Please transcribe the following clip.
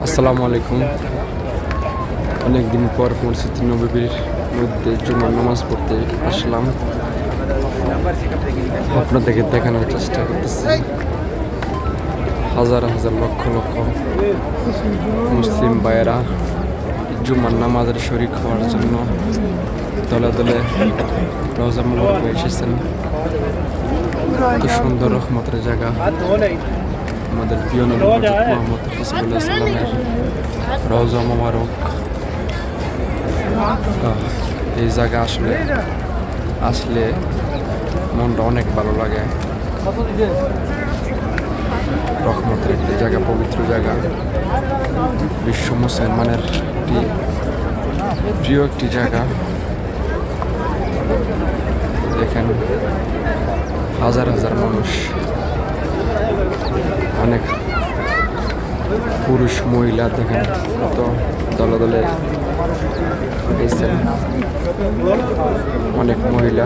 আসসালামু আলাইকুম। অনেকদিন পর মসজিদ নববীর মধ্যে জুমার নামাজ পড়তে আসলাম। আপনাদেরকে দেখানোর চেষ্টা করতেছি হাজার হাজার লক্ষ লক্ষ মুসলিম ভাইয়েরা জুমার নামাজের শরীক হওয়ার জন্য দলে দলে রওজা মুবারকে এসেছেন। এত সুন্দর রহমতের জায়গা আমাদের প্রিয় নবী মুহাম্মদ রাসূলুল্লাহ সাল্লাল্লাহু আলাইহি রওজা মুবারক। এই জায়গা আসলে মনটা অনেক ভালো লাগে। রহমতের একটি জায়গা, পবিত্র জায়গা, বিশ্ব মুসলমানের প্রিয় একটি জায়গা। দেখেন হাজার হাজার মানুষ, অনেক পুরুষ মহিলা, দেখেন কত দলে দলে অনেক মহিলা।